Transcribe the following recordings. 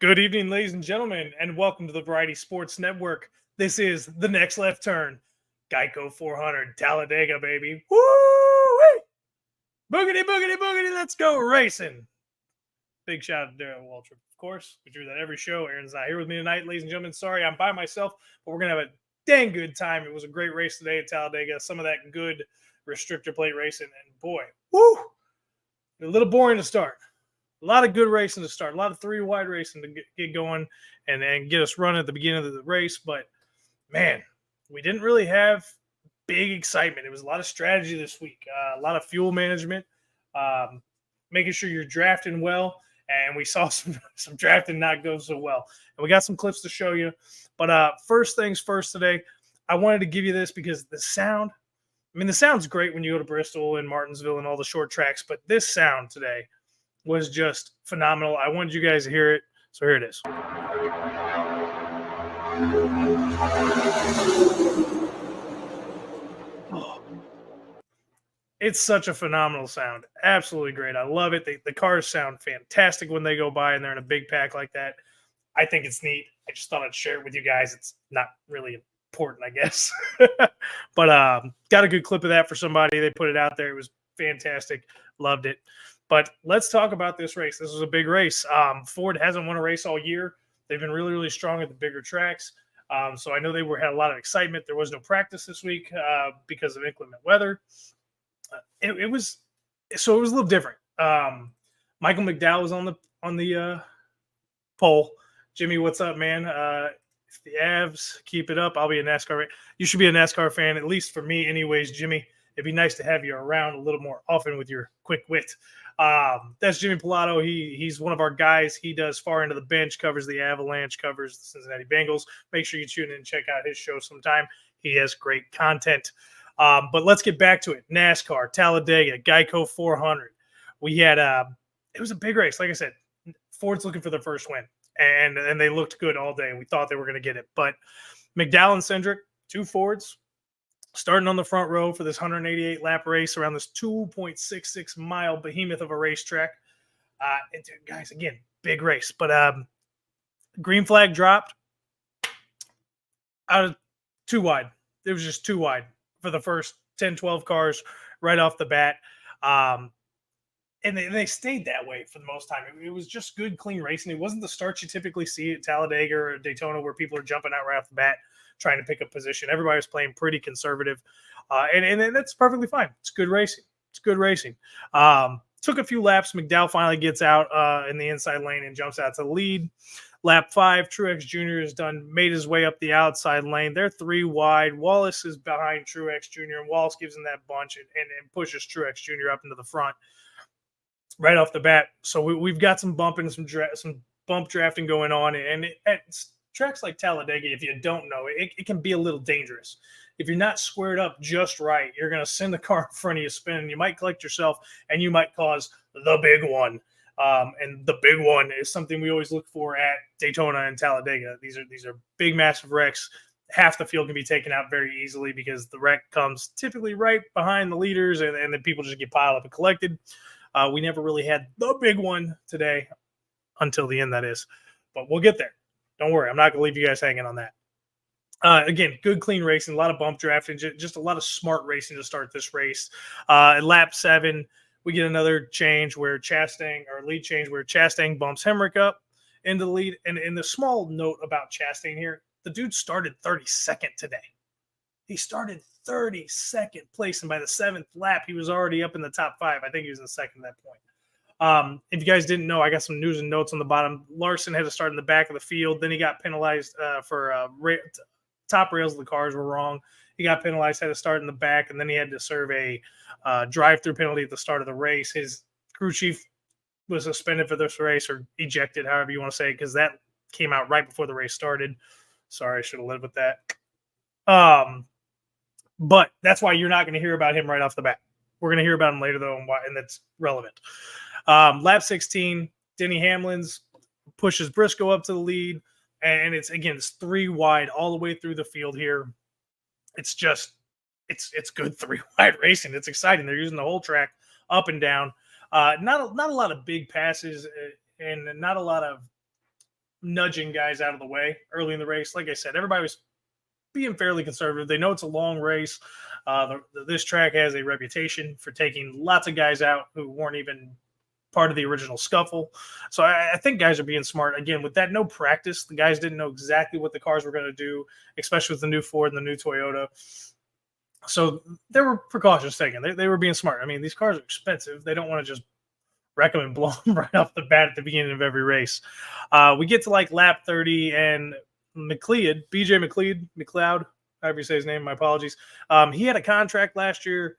Good evening, ladies and gentlemen, and welcome to the Variety Sports Network. This is The Next Left Turn. Geico 400, Talladega, baby. Woo! Boogity, boogity, boogity, let's go racing. Big shout out to Darren Waltrip, of course. We do that every show. Aaron's not here with me tonight, ladies and gentlemen. Sorry, I'm by myself, but we're going to have a dang good time. It was a great race today at Talladega. Some of that good restrictor plate racing, and boy, woo! A little boring to start. A lot of good racing to start, a lot of three-wide racing to get going and get us running at the beginning of the race. But, man, we didn't really have big excitement. It was a lot of strategy this week, a lot of fuel management, making sure you're drafting well. And we saw some drafting not go so well. And we got some clips to show you. But first things first today, I wanted to give you this because the sound, the sound's great when you go to Bristol and Martinsville and all the short tracks. But this sound today was just phenomenal. I wanted you guys to hear it, so here it is. Oh. It's such a phenomenal sound. Absolutely great. I love it. The cars sound fantastic when they go by and they're in a big pack like that. I think it's neat. I just thought I'd share it with you guys. It's not really important, I guess. But got a good clip of that for somebody. They put it out there. It was fantastic. Loved it. But let's talk about this race. This was a big race. Ford hasn't won a race all year. They've been really, really strong at the bigger tracks. So I know they had a lot of excitement. There was no practice this week because of inclement weather. It was a little different. Michael McDowell was on the pole. Jimmy, what's up, man? If the Avs keep it up, I'll be a NASCAR. You should be a NASCAR fan, at least for me, anyways, Jimmy. It'd be nice to have you around a little more often with your quick wit. That's Jimmy Pilato. He's one of our guys. He does Far Into the Bench, covers the Avalanche, covers the Cincinnati Bengals. Make sure you tune in and check out his show sometime. He has great content. But let's get back to it. NASCAR, Talladega, Geico 400. We had it was a big race. Like I said, Ford's looking for their first win, and they looked good all day. And we thought they were going to get it. But McDowell and Cindric, two Fords, starting on the front row for this 188-lap race around this 2.66-mile behemoth of a racetrack. Guys, again, big race. But green flag dropped out of too wide. It was just too wide for the first 10, 12 cars right off the bat. And they stayed that way for the most time. It was just good, clean racing. It wasn't the start you typically see at Talladega or Daytona where people are jumping out right off the bat trying to pick a position. Everybody was playing pretty conservative, and that's perfectly fine. It's good racing. It's good racing. Took a few laps. McDowell finally gets out in the inside lane and jumps out to the lead. Lap 5, Truex Jr. made his way up the outside lane. They're three wide. Wallace is behind Truex Jr., and Wallace gives him that bunch and pushes Truex Jr. up into the front right off the bat. So we've got some bumping, some bump drafting going on, and it's tracks like Talladega, if you don't know, it can be a little dangerous. If you're not squared up just right, you're going to send the car in front of you spinning. You might collect yourself, and you might cause the big one. And the big one is something we always look for at Daytona and Talladega. These are big, massive wrecks. Half the field can be taken out very easily because the wreck comes typically right behind the leaders, and then people just get piled up and collected. We never really had the big one today until the end, that is. But we'll get there. Don't worry, I'm not going to leave you guys hanging on that. Again, good, clean racing, a lot of bump drafting, just a lot of smart racing to start this race. At lap 7, we get another change where lead change where Chastain bumps Hendrick up into the lead. And in the small note about Chastain here, the dude started 32nd today. He started 32nd place, and by the 7th lap, he was already up in the top 5. I think he was in second at that point. If you guys didn't know, I got some news and notes on the bottom. Larson had to start in the back of the field. Then he got penalized for top rails of the cars were wrong. He got penalized, had to start in the back, and then he had to serve a drive-through penalty at the start of the race. His crew chief was suspended for this race, or ejected, however you want to say it, because that came out right before the race started. Sorry, I should have lived with that. But that's why you're not going to hear about him right off the bat. We're going to hear about him later, though, and that's relevant. Lap 16, Denny Hamlin's pushes Briscoe up to the lead, and it's three wide all the way through the field here. It's good three wide racing. It's exciting. They're using the whole track up and down. Not a lot of big passes and not a lot of nudging guys out of the way early in the race. Like I said, everybody was being fairly conservative. They know it's a long race. This track has a reputation for taking lots of guys out who weren't even part of the original scuffle. So I think guys are being smart. Again, with that no practice, the guys didn't know exactly what the cars were going to do, especially with the new Ford and the new Toyota. So there were precautions taken. They were being smart. I mean, these cars are expensive. They don't want to just wreck them and blow them right off the bat at the beginning of every race. We get to like lap 30, and McLeod, however you say his name, my apologies. He had a contract last year.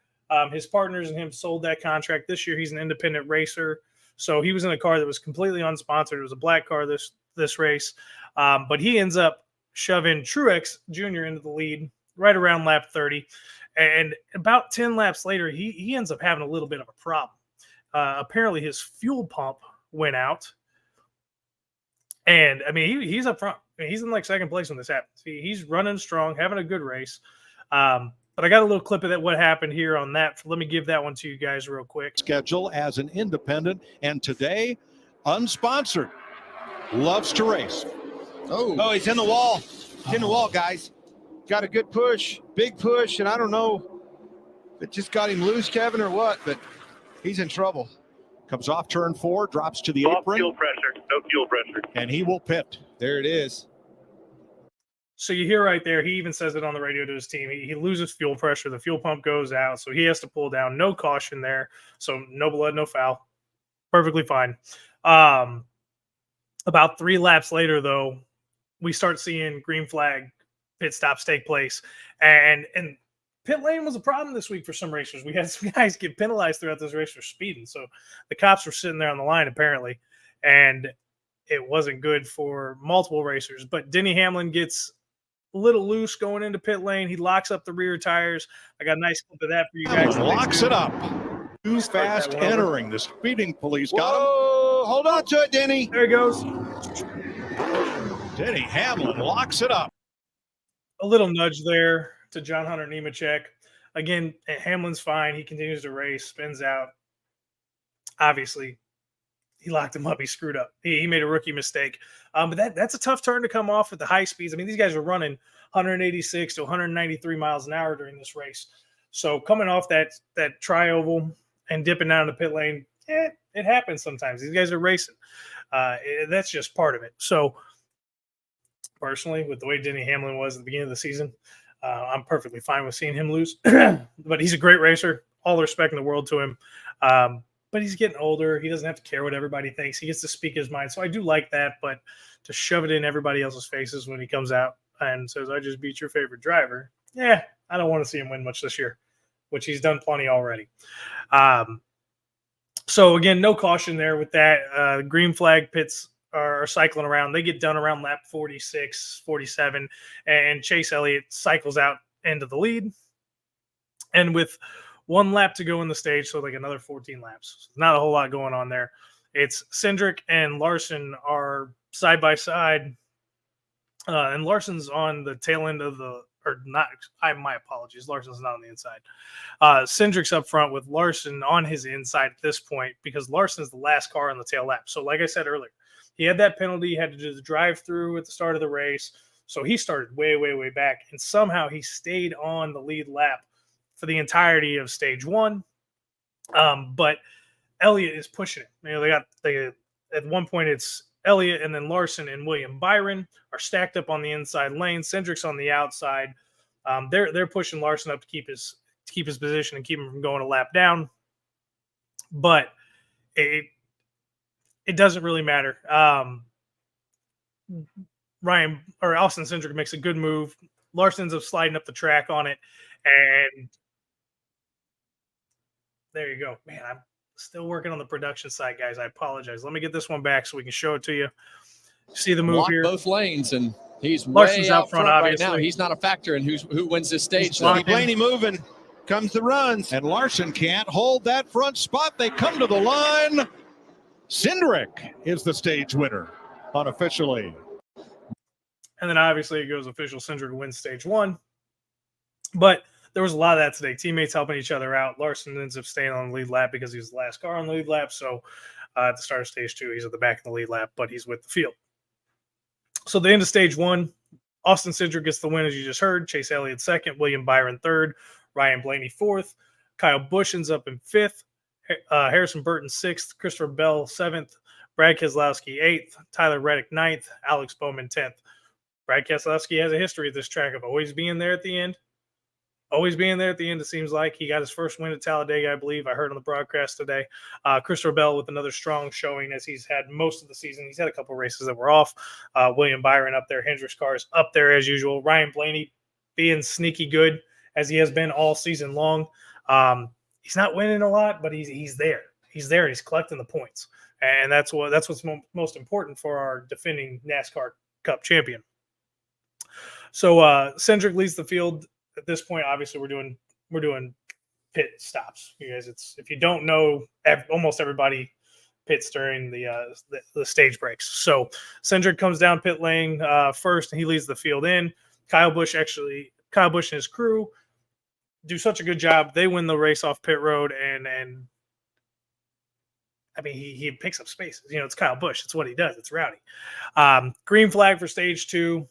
His partners and him sold that contract. This year, he's an independent racer. So he was in a car that was completely unsponsored. It was a black car this race. But he ends up shoving Truex Jr. into the lead right around lap 30. And about 10 laps later, he ends up having a little bit of a problem. Apparently, his fuel pump went out. And, I mean, he's up front. I mean, he's in, like, second place when this happens. He's running strong, having a good race. But I got a little clip of that, what happened here on that. Let me give that one to you guys real quick. Schedule as an independent, and today, unsponsored. Loves to race. Oh, he's in the wall. He's in the wall, guys. Got a good push, big push, and I don't know if it just got him loose, Kevin, or what, but he's in trouble. Comes off turn 4, drops to the apron. Fuel pressure, no fuel pressure. And he will pit. There it is. So you hear right there, he even says it on the radio to his team. He loses fuel pressure. The fuel pump goes out, so he has to pull down. No caution there. So no blood, no foul. Perfectly fine. About 3 laps later, though, we start seeing green flag pit stops take place. And pit lane was a problem this week for some racers. We had some guys get penalized throughout this race for speeding. So the cops were sitting there on the line, apparently. And it wasn't good for multiple racers. But Denny Hamlin gets a little loose going into pit lane. He locks up the rear tires. I got a nice clip of that for you guys. Locks it up. Too fast entering. The speeding police got him. Whoa, hold on to it, Denny. There he goes. Denny Hamlin locks it up. A little nudge there to John Hunter Nemechek. Again, Hamlin's fine. He continues to race, spins out. Obviously, he locked him up. He screwed up. He made a rookie mistake. But that's a tough turn to come off at the high speeds. I mean, these guys are running 186 to 193 miles an hour during this race. So coming off that tri-oval and dipping down the pit lane, it happens sometimes. These guys are racing. That's just part of it. So personally, with the way Denny Hamlin was at the beginning of the season, I'm perfectly fine with seeing him lose. But he's a great racer. All the respect in the world to him. But he's getting older. He doesn't have to care what everybody thinks. He gets to speak his mind. So I do like that. But to shove it in everybody else's faces when he comes out and says, I just beat your favorite driver. Yeah, I don't want to see him win much this year, which he's done plenty already. So, again, no caution there with that. Green flag pits are cycling around. They get done around lap 46, 47, and Chase Elliott cycles out into the lead. And with 1 lap to go in the stage, so like another 14 laps. Not a whole lot going on there. It's Cindric and Larson are side by side, and Larson's on the tail end of the, or not. My apologies. Larson's not on the inside. Cindric's up front with Larson on his inside at this point because Larson's the last car on the tail lap. So, like I said earlier, he had that penalty. He had to do the drive-through at the start of the race. So he started way, way, way back, and somehow he stayed on the lead lap for the entirety of stage 1. But Elliott is pushing it. You know, they at one point it's Elliott and then Larson and William Byron are stacked up on the inside lane. Cindric's on the outside. They're pushing Larson up to keep his position and keep him from going a lap down. But it doesn't really matter. Austin Cindric makes a good move. Larson ends up sliding up the track on it, and there you go. Man, I'm still working on the production side, guys. I apologize. Let me get this one back so we can show it to you. See the move Lock here? both lanes, and he's Larson's way out front obviously. right now. He's not a factor in who wins this stage. Bobby Blaney moving. Comes the runs. And Larson can't hold that front spot. They come to the line. Cindric is the stage winner unofficially. And then obviously it goes official. Cindric wins stage 1. But there was a lot of that today. Teammates helping each other out. Larson ends up staying on the lead lap because he's the last car on the lead lap. So at the start of stage 2, he's at the back of the lead lap, but he's with the field. So the end of stage one, Austin Cindric gets the win, as you just heard. Chase Elliott second, William Byron third, Ryan Blaney fourth. Kyle Busch ends up in fifth, Harrison Burton sixth, Christopher Bell seventh, Brad Keselowski eighth, Tyler Reddick ninth, Alex Bowman 10th. Brad Keselowski has a history of this track of always being there at the end. Always being there at the end, it seems like. He got his first win at Talladega, I believe. I heard on the broadcast today. Christopher Bell with another strong showing, as he's had most of the season. He's had a couple races that were off. William Byron up there. Hendricks cars up there as usual. Ryan Blaney being sneaky good, as he has been all season long. He's not winning a lot, but he's there. He's there. He's collecting the points. And that's what's most important for our defending NASCAR Cup champion. So Cindric leads the field. At this point, obviously, we're doing pit stops. You guys, if you don't know, almost everybody pits during the stage breaks. So Cindric comes down pit lane first, and he leads the field in. Kyle Busch and his crew do such a good job. They win the race off pit road, and I mean, he picks up spaces. You know, it's Kyle Busch. It's what he does. It's rowdy. Green flag for stage two.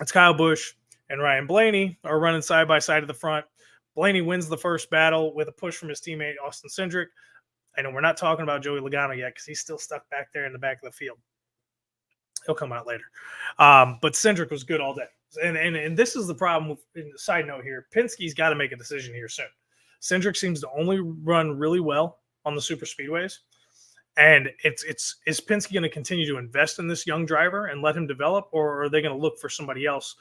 It's Kyle Busch and Ryan Blaney are running side by side at the front. Blaney wins the first battle with a push from his teammate, Austin Cindric. I know we're not talking about Joey Logano yet because he's still stuck back there in the back of the field. He'll come out later. But Cindric was good all day. And this is the problem. Side note here, Penske's got to make a decision here soon. Cindric seems to only run really well on the super speedways. And is Penske going to continue to invest in this young driver and let him develop, or are they going to look for somebody else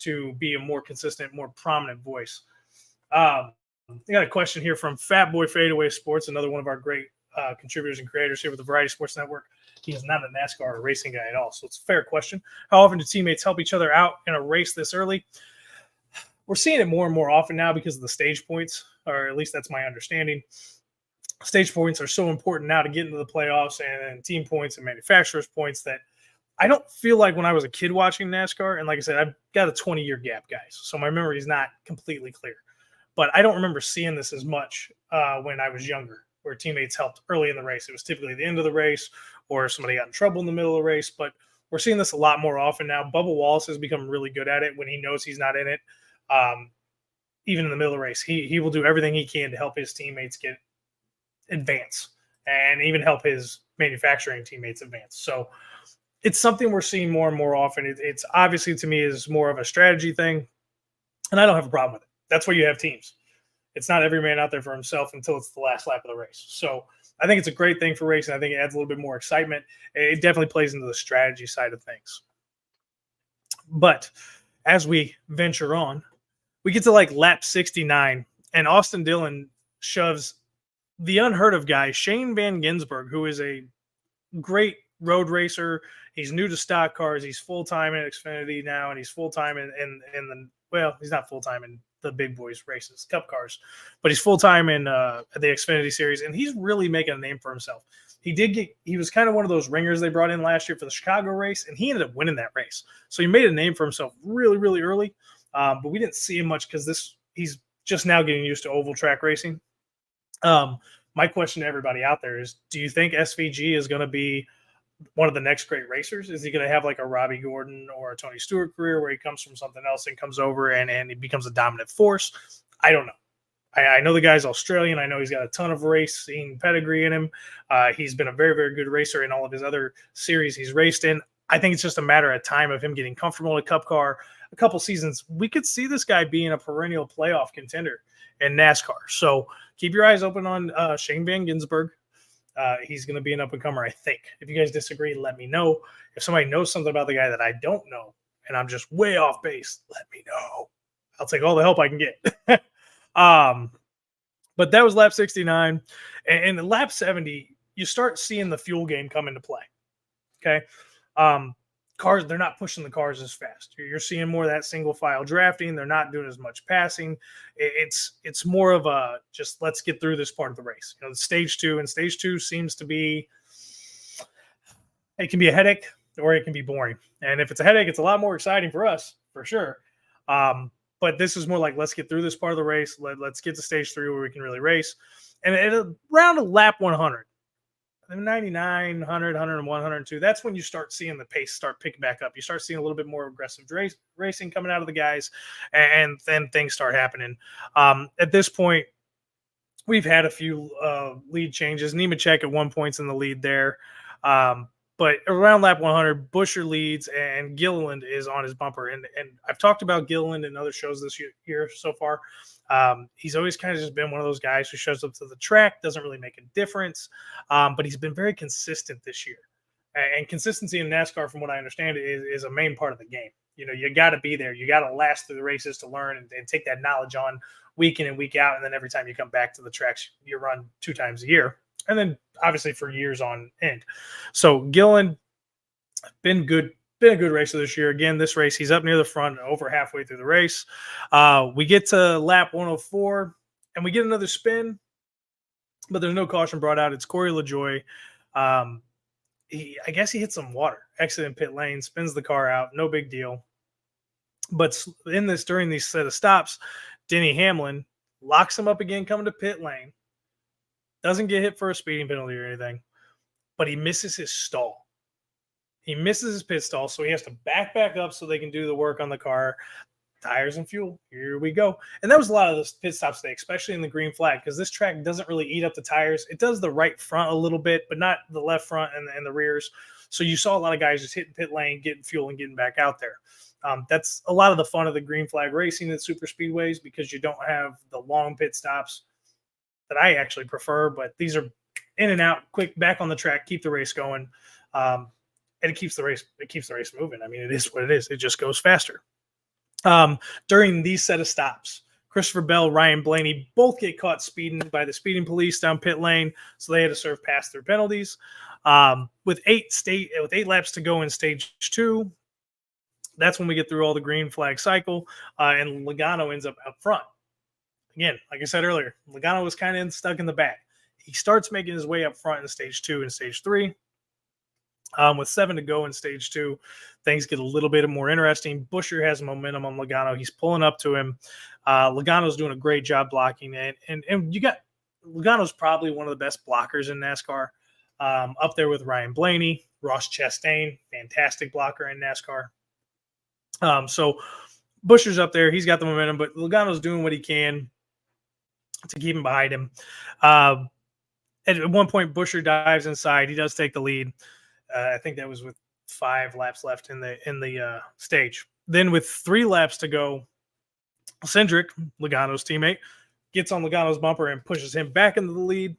to be a more consistent, more prominent voice? I got a question here from Fat Boy Fadeaway Sports, another one of our great contributors and creators here with the Variety Sports Network. He is not a NASCAR or racing guy at all, so it's a fair question. How often do teammates help each other out in a race this early? We're seeing it more and more often now because of the stage points, or at least that's my understanding. Stage points are so important now to get into the playoffs, and team points and manufacturers' points, that I don't feel like when I was a kid watching NASCAR, and like I said, I've got a 20-year gap, guys, so my memory is not completely clear. But I don't remember seeing this as much when I was younger, where teammates helped early in the race. It was typically the end of the race, or somebody got in trouble in the middle of the race. But we're seeing this a lot more often now. Bubba Wallace has become really good at it when he knows he's not in it. Even in the middle of the race, he will do everything he can to help his teammates advance, and even help his manufacturing teammates advance. So it's something we're seeing more and more often. It's obviously, to me, is more of a strategy thing, and I don't have a problem with it. That's why you have teams. It's not every man out there for himself until it's the last lap of the race. So I think it's a great thing for racing. I think it adds a little bit more excitement. It definitely plays into the strategy side of things. But as we venture on, we get to like lap 69, and Austin Dillon shoves the unheard of guy, Shane Van Gisbergen, who is a great road racer. He's new to stock cars. He's full-time in Xfinity now, and he's full-time in the, well, he's not full-time in the big boys races, cup cars, but he's full-time in the Xfinity series, and he's really making a name for himself. He was kind of one of those ringers they brought in last year for the Chicago race, and he ended up winning that race. So he made a name for himself really, really early, but we didn't see him much because he's just now getting used to oval track racing. My question to everybody out there is, do you think SVG is going to be one of the next great racers? Is he going to have like a Robbie Gordon or a Tony Stewart career where he comes from something else and comes over and he becomes a dominant force? I don't know. I know the guy's Australian. I know he's got a ton of racing pedigree in him. He's been a very, very good racer in all of his other series he's raced in. I think it's just a matter of time of him getting comfortable in a cup car. A couple seasons, we could see this guy being a perennial playoff contender in NASCAR. So keep your eyes open on Shane Van Gisbergen. He's going to be an up-and-comer, I think. If you guys disagree, let me know. If somebody knows something about the guy that I don't know and I'm just way off base, let me know. I'll take all the help I can get. But that was lap 69. And in lap 70, you start seeing the fuel game come into play. Okay. Cars, they're not pushing the cars as fast. You're seeing more of that single file drafting. They're not doing as much passing. It's more of a just let's get through this part of the race. You know, stage two seems to be, it can be a headache or it can be boring. And if it's a headache, it's a lot more exciting for us, for sure. But this is more like, let's get through this part of the race. Let's get to stage 3 where we can really race. And at around lap 100, 99, 100, 101, 102. That's when you start seeing the pace start picking back up. You start seeing a little bit more aggressive racing coming out of the guys, and then things start happening. At this point, we've had a few lead changes. Nemechek at one point's in the lead there. But around lap 100, Buescher leads and Gilliland is on his bumper. And I've talked about Gilliland in other shows this year so far. He's always kind of just been one of those guys who shows up to the track, doesn't really make a difference. But he's been very consistent this year. And consistency in NASCAR, from what I understand, is a main part of the game. You know, you got to be there. You got to last through the races to learn and take that knowledge on week in and week out. And then every time you come back to the tracks, you run 2 times a year. And then obviously for years on end. So Gillen, been a good racer this year. Again, this race, he's up near the front, over halfway through the race. We get to lap 104 and we get another spin, but there's no caution brought out. It's Corey LaJoie. I guess he hit some water, exit in pit lane, spins the car out. No big deal. But during these set of stops, Denny Hamlin locks him up again, coming to pit lane. Doesn't get hit for a speeding penalty or anything, but he misses his stall. He misses his pit stall, so he has to back up so they can do the work on the car. Tires and fuel. Here we go. And that was a lot of the pit stops today, especially in the green flag, because this track doesn't really eat up the tires. It does the right front a little bit, but not the left front and the rears. So you saw a lot of guys just hitting pit lane, getting fuel, and getting back out there. That's a lot of the fun of the green flag racing at super speedways, because you don't have the long pit stops that I actually prefer, but these are in and out, quick, back on the track, keep the race going. And it keeps the race moving. I mean, it is what it is. It just goes faster. During these set of stops, Christopher Bell, Ryan Blaney both get caught speeding by the speeding police down pit lane, so they had to serve pass-through penalties. With 8 laps to go in stage 2, that's when we get through all the green flag cycle, and Logano ends up front. Again, like I said earlier, Logano was kind of stuck in the back. He starts making his way up front in stage 2 and stage 3. With 7 to go in stage 2, things get a little bit more interesting. Buescher has momentum on Logano. He's pulling up to him. Logano's doing a great job blocking it. And you got Logano's probably one of the best blockers in NASCAR, up there with Ryan Blaney, Ross Chastain, fantastic blocker in NASCAR. So Buescher's up there. He's got the momentum, but Logano's doing what he can to keep him behind him. At one point, Buescher dives inside. He does take the lead. I think that was with 5 laps left in the stage. Then with 3 laps to go, Cindric, Logano's teammate, gets on Logano's bumper and pushes him back into the lead.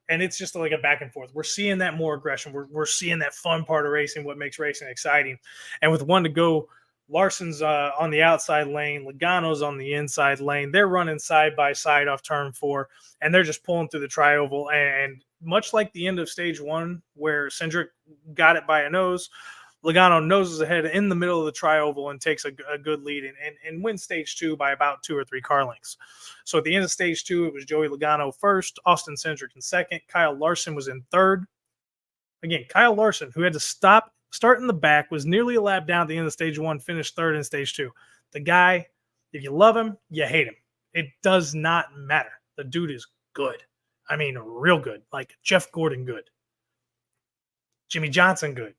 And it's just like a back and forth. We're seeing that more aggression. We're seeing that fun part of racing, what makes racing exciting. And with 1 to go, Larson's on the outside lane. Logano's on the inside lane. They're running side by side off turn 4, and they're just pulling through the tri-oval. And much like the end of stage 1, where Cindric got it by a nose, Logano noses ahead in the middle of the tri-oval and takes a good lead and wins stage 2 by about 2 or 3 car lengths. So at the end of stage 2, it was Joey Logano first, Austin Cindric in second, Kyle Larson was in third. Again, Kyle Larson, who had to start in the back, was nearly a lap down at the end of stage 1, finished third in stage 2. The guy, if you love him, you hate him. It does not matter. The dude is good. I mean, real good. Like Jeff Gordon good. Jimmy Johnson good.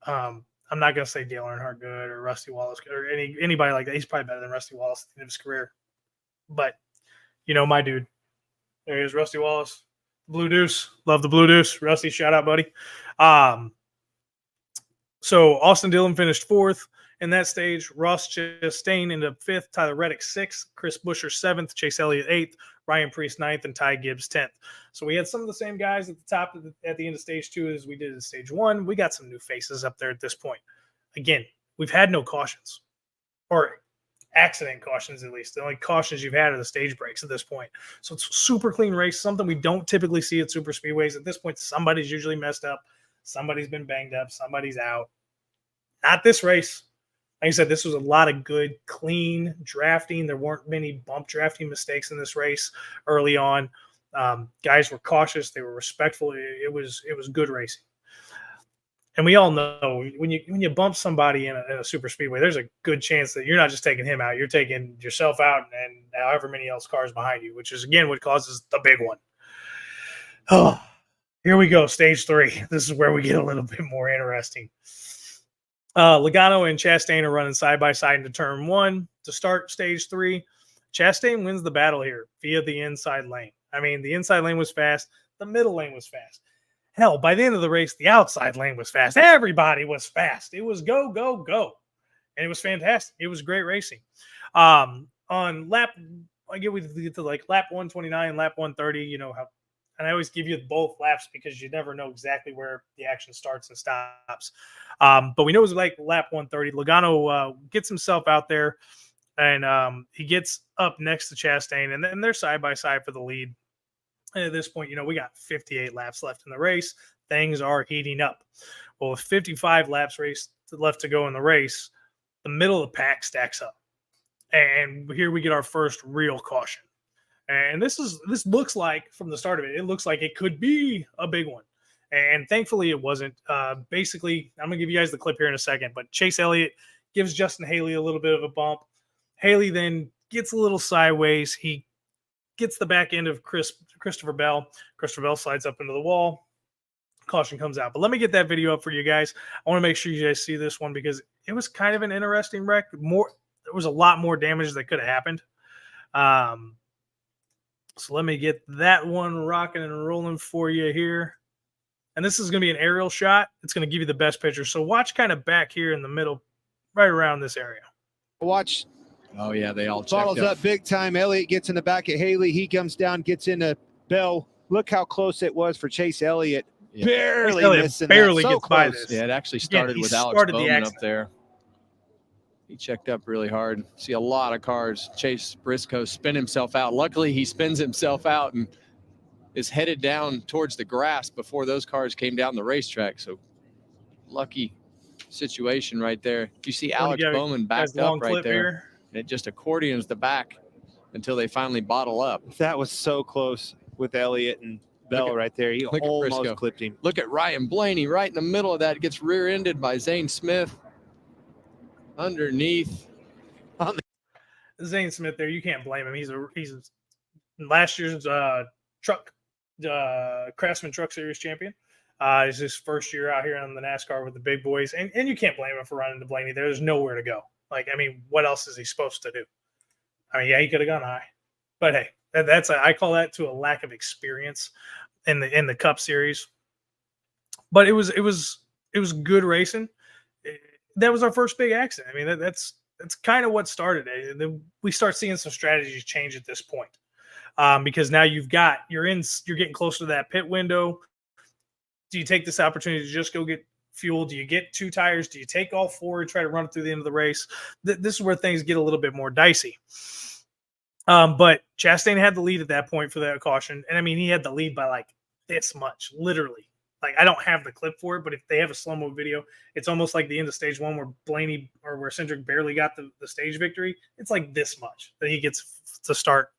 I'm not going to say Dale Earnhardt good or Rusty Wallace good or anybody like that. He's probably better than Rusty Wallace at the end of his career. But, you know, my dude. There he is, Rusty Wallace. Blue Deuce. Love the Blue Deuce. Rusty, shout out, buddy. So Austin Dillon finished 4th in that stage. Ross Chastain ended up 5th. Tyler Reddick 6th. Chris Buescher 7th. Chase Elliott 8th. Ryan Preece 9th. And Ty Gibbs 10th. So we had some of the same guys at the top at the end of stage 2 as we did in stage 1. We got some new faces up there at this point. Again, we've had no cautions. Or accident cautions, at least. The only cautions you've had are the stage breaks at this point. So it's a super clean race, something we don't typically see at super speedways. At this point, somebody's usually messed up. Somebody's been banged up. Somebody's out. Not this race. Like I said, this was a lot of good, clean drafting. There weren't many bump drafting mistakes in this race early on. Guys were cautious. They were respectful. It was good racing. And we all know when you bump somebody in a super speedway, there's a good chance that you're not just taking him out. You're taking yourself out and however many else cars behind you, which is, again, what causes the big one. Oh, Here we go, stage 3. This is where we get a little bit more interesting. Logano and Chastain are running side by side into turn 1 to start stage 3. Chastain wins the battle here via the inside lane. I mean, the inside lane was fast. The middle lane was fast. Hell, by the end of the race, the outside lane was fast. Everybody was fast. It was go, go, go. And it was fantastic. It was great racing. On lap, I get to like lap 129, lap 130, you know how, and I always give you both laps because you never know exactly where the action starts and stops. But we know it was like lap 130. Logano gets himself out there, and he gets up next to Chastain, and then they're side by side for the lead. And at this point, you know, we got 58 laps left in the race. Things are heating up. Well, with 55 laps left to go in the race, the middle of the pack stacks up. And here we get our first real caution. And this looks like, from the start of it, it looks like it could be a big one. And thankfully it wasn't. Basically, I'm going to give you guys the clip here in a second, but Chase Elliott gives Justin Haley a little bit of a bump. Haley then gets a little sideways. He gets the back end of Christopher Bell. Christopher Bell slides up into the wall. Caution comes out. But let me get that video up for you guys. I want to make sure you guys see this one because it was kind of an interesting wreck. There was a lot more damage that could have happened. So let me get that one rocking and rolling for you here. And this is going to be an aerial shot. It's going to give you the best picture. So watch kind of back here in the middle, right around this area. Watch. Oh, yeah, they all Follows checked up big time. Elliott gets in the back of Haley. He comes down, gets into Bell. Look how close it was for Chase Elliott. Yeah. Barely Elliott missing barely that. So gets by close. this. Yeah, it actually Again, started he with Alex started the Bowman up accident. there. He checked up really hard. See a lot of cars. Chase Briscoe spin himself out. Luckily, he spins himself out and is headed down towards the grass before those cars came down the racetrack. So lucky situation right there. You see Alex Bowman backed up right there. Here. And it just accordions the back until they finally bottle up. That was so close with Elliott and Bell right there. He almost clipped him. Look at Ryan Blaney right in the middle of that. Gets rear-ended by Zane Smith. Underneath. Zane Smith there, you can't blame him. He's last year's Craftsman Truck Series champion. It's his first year out here on the NASCAR with the big boys. And you can't blame him for running to Blaney. There's nowhere to go. Like, I mean, what else is he supposed to do? I mean, yeah, he could have gone high. But hey, I call that to a lack of experience in the Cup Series. But it was good racing. That was our first big accident. I mean, that's kind of what started it. And then we start seeing some strategies change at this point, because now you're getting closer to that pit window. Do you take this opportunity to just go get fuel? Do you get 2 tires? Do you take all 4 and try to run it through the end of the race? This is where things get a little bit more dicey. But Chastain had the lead at that point for that caution. And I mean, he had the lead by like this much, literally. Like, I don't have the clip for it, but if they have a slow-mo video, it's almost like the end of stage 1 where Blaney or where Cindric barely got the stage victory. It's like this much that he gets to start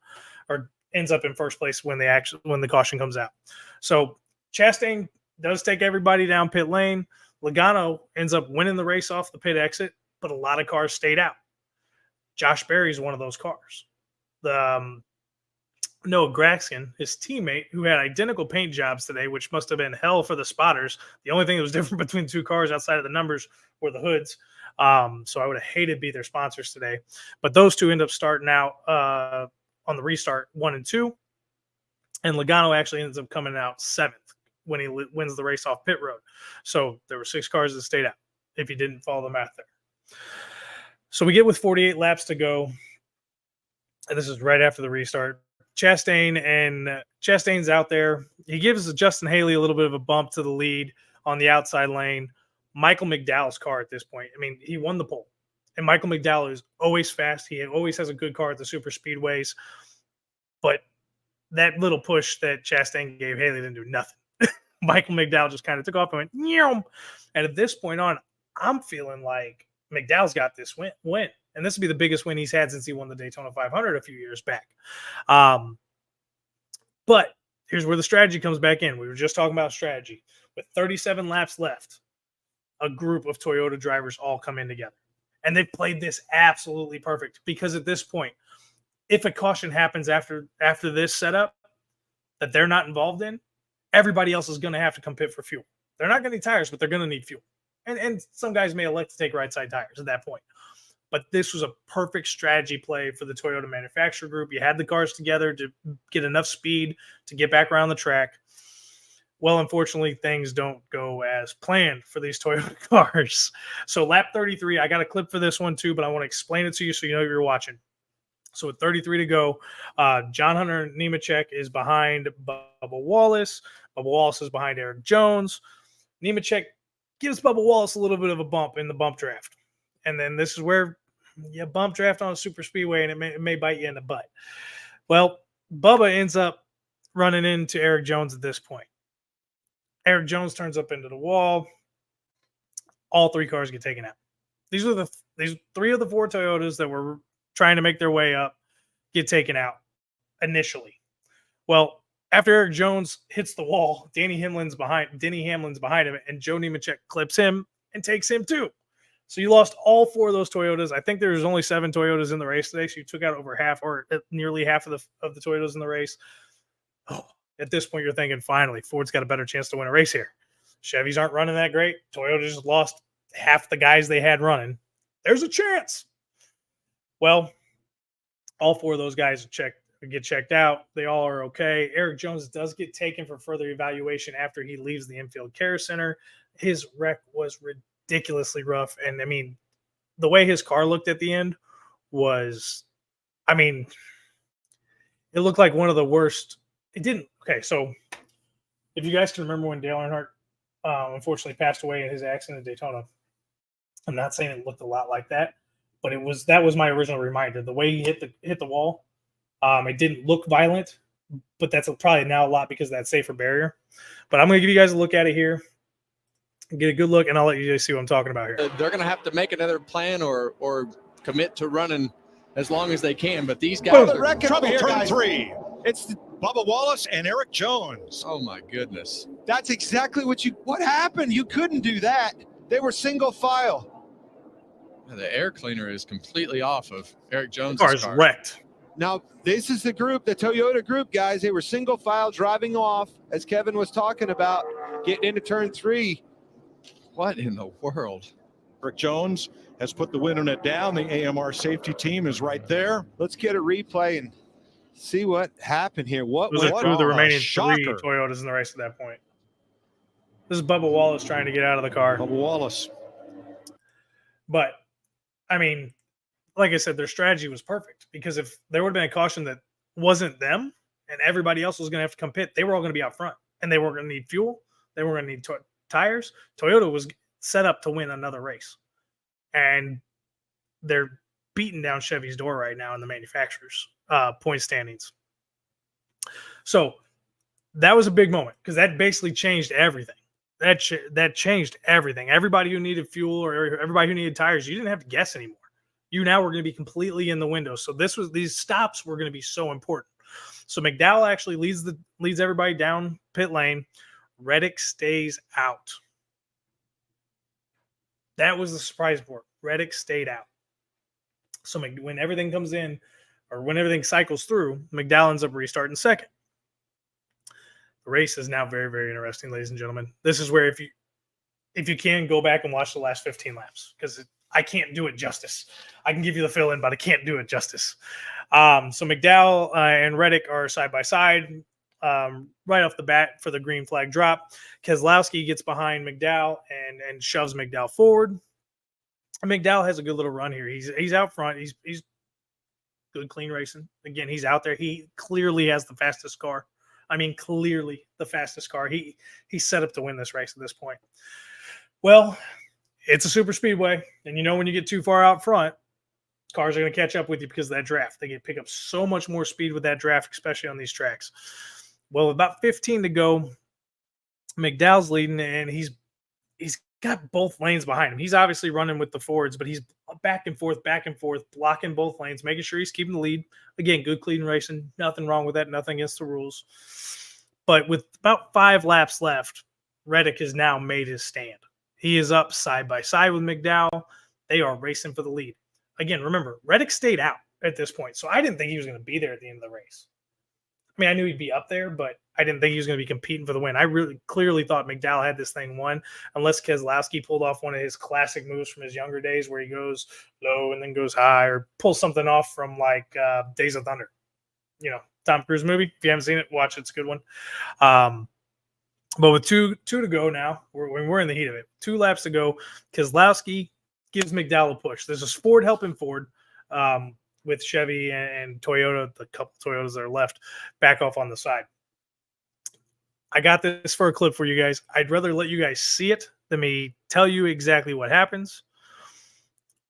or ends up in first place when the caution comes out. So Chastain does take everybody down pit lane. Logano ends up winning the race off the pit exit, but a lot of cars stayed out. Josh Berry's one of those cars. Noah Gragson, his teammate, who had identical paint jobs today, which must have been hell for the spotters. The only thing that was different between 2 cars outside of the numbers were the hoods. So I would have hated to be their sponsors today. But those 2 end up starting out on the restart 1 and 2. And Logano actually ends up coming out 7th when he wins the race off pit road. So there were 6 cars that stayed out, if you didn't follow the math there. So we get with 48 laps to go. And this is right after the restart. Chastain's out there. He gives Justin Haley a little bit of a bump to the lead on the outside lane. Michael McDowell's car at this point, I mean, he won the pole. And Michael McDowell is always fast. He always has a good car at the super speedways. But that little push that Chastain gave Haley didn't do nothing. Michael McDowell just kind of took off and went, Nyum! And at this point on, I'm feeling like McDowell's got this win. And this will be the biggest win he's had since he won the Daytona 500 a few years back. But here's where the strategy comes back in. We were just talking about strategy. With 37 laps left, a group of Toyota drivers all come in together. And they've played this absolutely perfect because at this point, if a caution happens after this setup that they're not involved in, everybody else is going to have to compete for fuel. They're not going to need tires, but they're going to need fuel. And some guys may elect to take right side tires at that point. But this was a perfect strategy play for the Toyota manufacturer group. You had the cars together to get enough speed to get back around the track. Well, unfortunately, things don't go as planned for these Toyota cars. So lap 33, I got a clip for this one too, but I want to explain it to you so you know you're watching. So with 33 to go, John Hunter Nemechek is behind Bubba Wallace. Bubba Wallace is behind Eric Jones. Nemechek gives Bubba Wallace a little bit of a bump in the bump draft. And then this is where you bump draft on a super speedway and it may bite you in the butt. Well, Bubba ends up running into Eric Jones at this point. Eric Jones turns up into the wall. All three cars get taken out. These three of the four Toyotas that were trying to make their way up get taken out initially. Well, after Eric Jones hits the wall, Denny Hamlin's behind him, and Joe Nemechek clips him and takes him too. So you lost all four of those Toyotas. I think there was only 7 Toyotas in the race today, so you took out over half or nearly half of the Toyotas in the race. Oh, at this point, you're thinking, finally, Ford's got a better chance to win a race here. Chevys aren't running that great. Toyota just lost half the guys they had running. There's a chance. Well, all 4 of those guys get checked out. They all are okay. Eric Jones does get taken for further evaluation after he leaves the infield care center. His wreck was ridiculously rough. And, I mean, the way his car looked at the end was, I mean, it looked like one of the worst. It didn't. Okay, so if you guys can remember when Dale Earnhardt unfortunately passed away in his accident at Daytona, I'm not saying it looked a lot like that, but that was my original reminder. The way he hit the wall, it didn't look violent, but that's probably now a lot because of that safer barrier. But I'm going to give you guys a look at it here, get a good look, and I'll let you guys see what I'm talking about here. They're going to have to make another plan or commit to running as long as they can. But these guys are Trouble turn 3. It's Bubba Wallace and Eric Jones. Oh my goodness. That's exactly what happened. You couldn't do that. They were single file. The air cleaner is completely off of Eric Jones' The car's wrecked. Now, this is the group, the Toyota group, guys. They were single file driving off, as Kevin was talking about, getting into turn 3. What in the world? Eric Jones has put the window net down. The AMR safety team is right there. Let's get a replay and see what happened here. Those are 2 of the remaining 3 Toyotas in the race at that point. This is Bubba Wallace trying to get out of the car. Bubba Wallace. But, I mean, like I said, their strategy was perfect because if there would have been a caution that wasn't them and everybody else was going to have to come pit, they were all going to be out front and they weren't going to need fuel. They weren't going to need tires. Toyota was set up to win another race. And they're beating down Chevy's door right now in the manufacturer's point standings. So that was a big moment because that basically changed everything. That changed everything. Everybody who needed fuel or everybody who needed tires, you didn't have to guess anymore. You now were going to be completely in the window. So these stops were going to be so important. So McDowell actually leads everybody down pit lane. Reddick stays out. That was the surprise board. Reddick stayed out. So when everything comes in, or when everything cycles through, McDowell ends up restarting second. The race is now very, very interesting, ladies and gentlemen. This is where if you can go back and watch the last 15 laps, because I can't do it justice. I can give you the fill-in, but I can't do it justice. So McDowell and Reddick are side by side right off the bat for the green flag drop. Keselowski gets behind McDowell and shoves McDowell forward. McDowell has a good little run here. He's out front. He's good, clean racing. Again, he's out there. He clearly has the fastest car. I mean, clearly the fastest car. He's set up to win this race at this point. Well, it's a super speedway, and you know when you get too far out front, cars are going to catch up with you because of that draft. They pick up so much more speed with that draft, especially on these tracks. Well, about 15 to go, McDowell's leading, and he's got both lanes behind him. He's obviously running with the Fords, but he's back and forth, blocking both lanes, making sure he's keeping the lead. Again, good, clean racing. Nothing wrong with that. Nothing against the rules. But with about 5 laps left, Reddick has now made his stand. He is up side by side with McDowell. They are racing for the lead. Again, remember, Reddick stayed out at this point, so I didn't think he was going to be there at the end of the race. mean, I knew he'd be up there, but I didn't think he was going to be competing for the win. I really clearly thought McDowell had this thing won, unless Keselowski pulled off one of his classic moves from his younger days where he goes low and then goes high, or pulls something off from like Days of Thunder. You know, Tom Cruise movie. If you haven't seen it, watch it. It's a good one. But with two to go now, we're in the heat of it. 2 laps to go. Keselowski gives McDowell a push. There's a Ford helping Ford. With Chevy and Toyota, the couple Toyotas that are left, back off on the side. I got this for a clip for you guys. I'd rather let you guys see it than me tell you exactly what happens.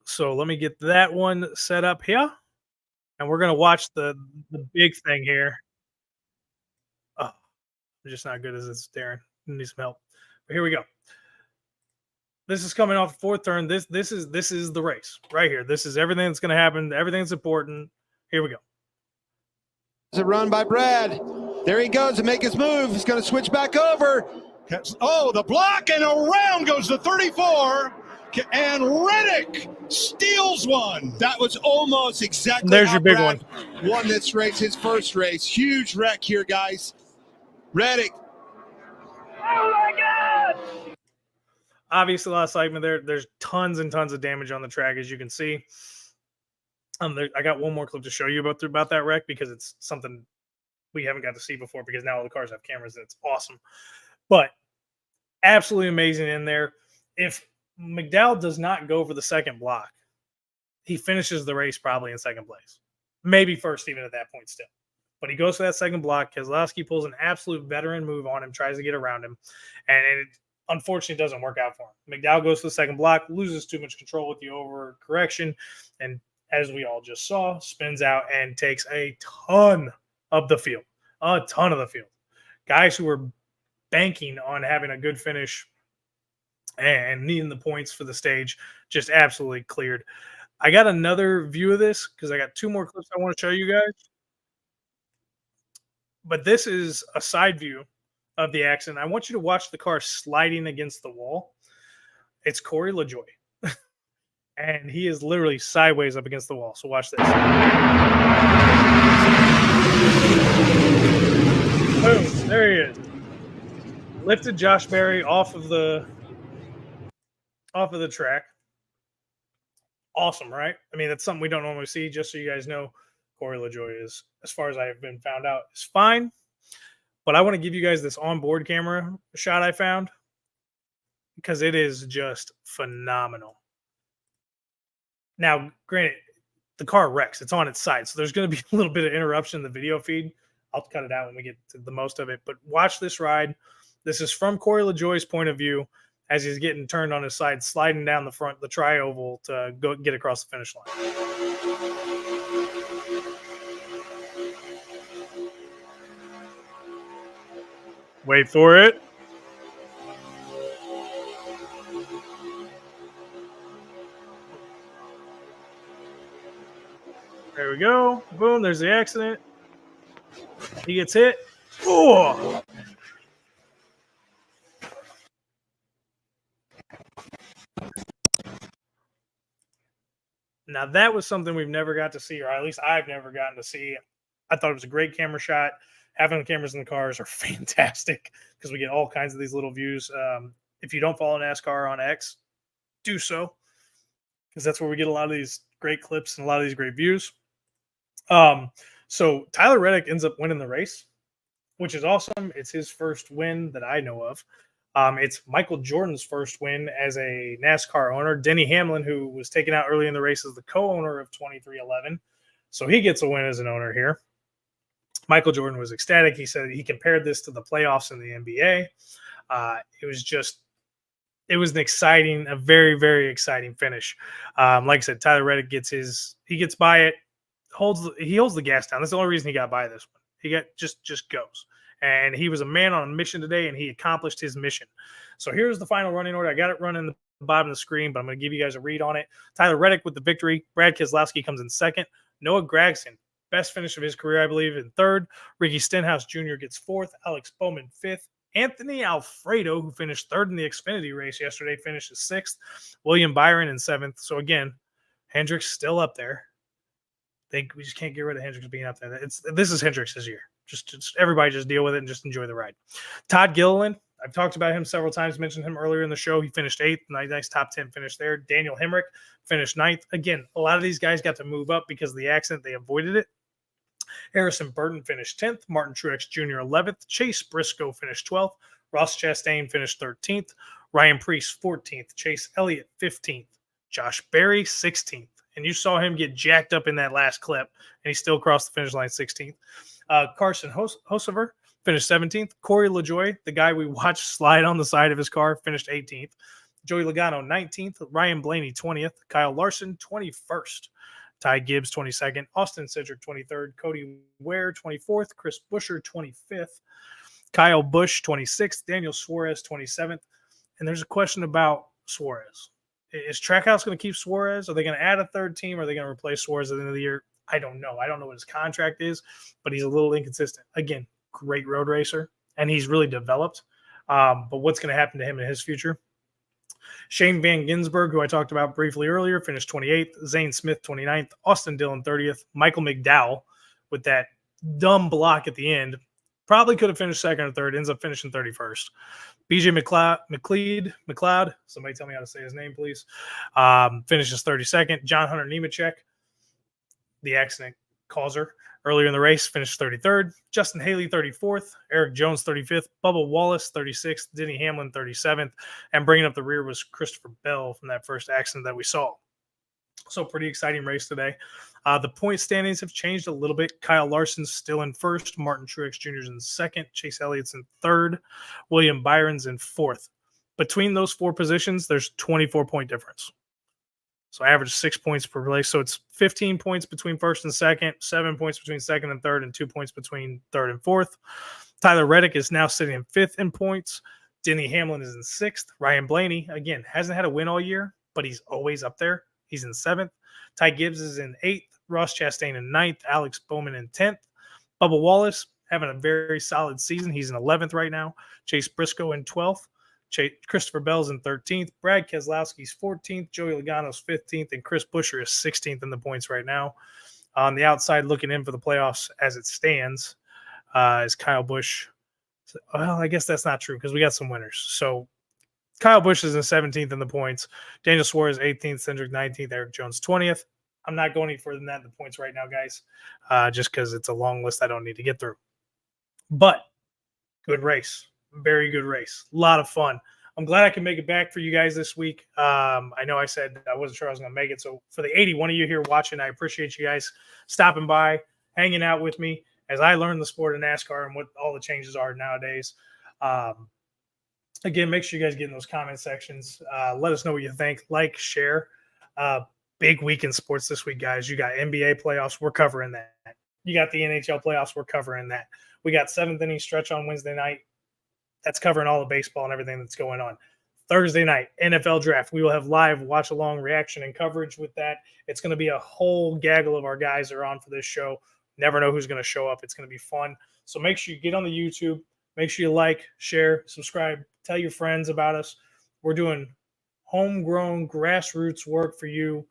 So let me get that one set up here. And we're going to watch the big thing here. Oh, I'm just not good as this, Darren. I need some help. But here we go. This is coming off the 4th turn. This is the race right here. This is everything that's going to happen. Everything's important. Here we go. It's a run by Brad. There he goes to make his move. He's going to switch back over. Oh, the block, and around goes the 34. And Reddick steals one. That was almost exactly There's how your big Brad won this race, his first race. Huge wreck here, guys. Reddick. Oh, my God. Obviously, a lot of excitement there. There's tons and tons of damage on the track, as you can see. I got one more clip to show you about that wreck because it's something we haven't got to see before because now all the cars have cameras and it's awesome. But absolutely amazing in there. If McDowell does not go for the second block, he finishes the race probably in second place. Maybe first even at that point still. But he goes for that second block. Keselowski pulls an absolute veteran move on him, tries to get around him, and it unfortunately doesn't work out for him. McDowell goes for the second block, loses too much control with the overcorrection, and as we all just saw, spins out and takes a ton of the field. A ton of the field. Guys who were banking on having a good finish and needing the points for the stage just absolutely cleared. I got another view of this because I got 2 more clips I want to show you guys. But this is a side view of the accident. I want you to watch the car sliding against the wall. It's Corey LaJoie. And he is literally sideways up against the wall. So watch this. Boom. There he is. Lifted Josh Berry off of the track. Awesome, right? I mean, that's something we don't normally see. Just so you guys know, Corey LaJoie is, as far as I have been found out, is fine. But I want to give you guys this onboard camera shot I found because it is just phenomenal. Now, granted, the car wrecks. It's on its side, so there's going to be a little bit of interruption in the video feed. I'll cut it out when we get to the most of it. But watch this ride. This is from Corey LaJoie's point of view as he's getting turned on his side, sliding down the front, the tri-oval to go get across the finish line. Wait for it. There we go. Boom. There's the accident. He gets hit. Oh. Now, that was something we've never got to see, or at least I've never gotten to see. I thought it was a great camera shot. Having the cameras in the cars are fantastic because we get all kinds of these little views. If you don't follow NASCAR on X, do so because that's where we get a lot of these great clips and a lot of these great views. So Tyler Reddick ends up winning the race, which is awesome. It's his first win that I know of. It's Michael Jordan's first win as a NASCAR owner. Denny Hamlin, who was taken out early in the race, is the co-owner of 2311. So he gets a win as an owner here. Michael Jordan was ecstatic. He said he compared this to the playoffs in the NBA. It was an exciting, a very, very exciting finish. Like I said, Tyler Reddick gets by it, he holds the gas down. That's the only reason he got by this one. He got just goes. And he was a man on a mission today, and he accomplished his mission. So here's the final running order. I got it running the bottom of the screen, but I'm going to give you guys a read on it. Tyler Reddick with the victory. Brad Keselowski comes in second. Noah Gragson, best finish of his career, I believe, in third. Ricky Stenhouse Jr. gets fourth. Alex Bowman fifth. Anthony Alfredo, who finished third in the Xfinity race yesterday, finishes sixth. William Byron in seventh. So again, Hendricks still up there. We just can't get rid of Hendricks being up there. This is Hendricks' year. Just everybody just deal with it and just enjoy the ride. Todd Gilliland, I've talked about him several times, mentioned him earlier in the show. He finished 8th, nice top 10 finish there. Daniel Hemrick finished 9th. Again, a lot of these guys got to move up because of the accident. They avoided it. Harrison Burton finished 10th. Martin Truex Jr. 11th. Chase Briscoe finished 12th. Ross Chastain finished 13th. Ryan Preece 14th. Chase Elliott 15th. Josh Berry 16th. And you saw him get jacked up in that last clip, and he still crossed the finish line 16th. Carson Hocevar finished 17th. Corey LaJoie, the guy we watched slide on the side of his car, finished 18th. Joey Logano 19th. Ryan Blaney 20th. Kyle Larson 21st. Ty Gibbs 22nd. Austin Cedric 23rd. Cody Ware 24th. Chris Buescher 25th. Kyle Busch 26th. Daniel Suarez 27th. And there's a question about Suarez. Is Trackhouse going to keep Suarez? Are they going to add a third team? Or are they going to replace Suarez at the end of the year? I don't know. I don't know what his contract is, but he's a little inconsistent. Again, great road racer, and he's really developed. But what's going to happen to him in his future? Shane Van Gisbergen, who I talked about briefly earlier, finished 28th. Zane Smith, 29th. Austin Dillon, 30th. Michael McDowell, with that dumb block at the end, probably could have finished second or third, ends up finishing 31st. BJ McLeod, somebody tell me how to say his name, please, finishes 32nd. John Hunter Nemechek, the accident causer, earlier in the race, finished 33rd. Justin Haley, 34th. Eric Jones, 35th. Bubba Wallace, 36th. Denny Hamlin, 37th. And bringing up the rear was Christopher Bell from that first accident that we saw. So pretty exciting race today. The point standings have changed a little bit. Kyle Larson's still in first. Martin Truex Jr. is in second. Chase Elliott's in third. William Byron's in fourth. Between those four positions, there's 24-point difference. So average 6 points per place. So it's 15 points between first and second, 7 points between second and third, and 2 points between third and fourth. Tyler Reddick is now sitting in fifth in points. Denny Hamlin is in sixth. Ryan Blaney, again, hasn't had a win all year, but he's always up there. He's in seventh. Ty Gibbs is in eighth. Ross Chastain in ninth. Alex Bowman in 10th. Bubba Wallace having a very solid season. He's in 11th right now. Chase Briscoe in 12th. Christopher Bell's in 13th. Brad Keselowski's 14th. Joey Logano's 15th. And Chris Buescher is 16th in the points right now. On the outside, looking in for the playoffs as it stands, is Kyle Busch. Well, I guess that's not true because we got some winners. So Kyle Busch is in 17th in the points. Daniel Suarez 18th. Cedric 19th. Eric Jones 20th. I'm not going any further than that in the points right now, guys, just because it's a long list I don't need to get through. But good race. Very good race. A lot of fun. I'm glad I can make it back for you guys this week. I know I said I wasn't sure I was going to make it. So for the 81 of you here watching, I appreciate you guys stopping by, hanging out with me as I learn the sport of NASCAR and what all the changes are nowadays. Again, make sure you guys get in those comment sections. Let us know what you think. Like, share. Big week in sports this week, guys. You got NBA playoffs. We're covering that. You got the NHL playoffs. We're covering that. We got seventh inning stretch on Wednesday night. That's covering all the baseball and everything that's going on. Thursday night, NFL draft. We will have live watch-along reaction and coverage with that. It's going to be a whole gaggle of our guys that are on for this show. Never know who's going to show up. It's going to be fun. So make sure you get on the YouTube. Make sure you like, share, subscribe. Tell your friends about us. We're doing homegrown grassroots work for you.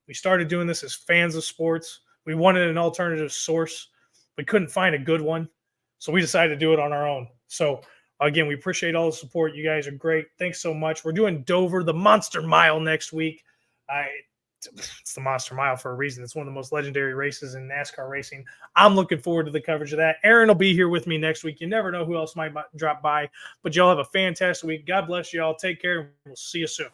We started doing this as fans of sports. We wanted an alternative source. We couldn't find a good one. So we decided to do it on our own. So again, we appreciate all the support. You guys are great. Thanks so much. We're doing Dover, the Monster Mile next week. It's the Monster Mile for a reason. It's one of the most legendary races in NASCAR racing. I'm looking forward to the coverage of that. Aaron will be here with me next week. You never know who else might drop by, but y'all have a fantastic week. God bless y'all. Take care. We'll see you soon.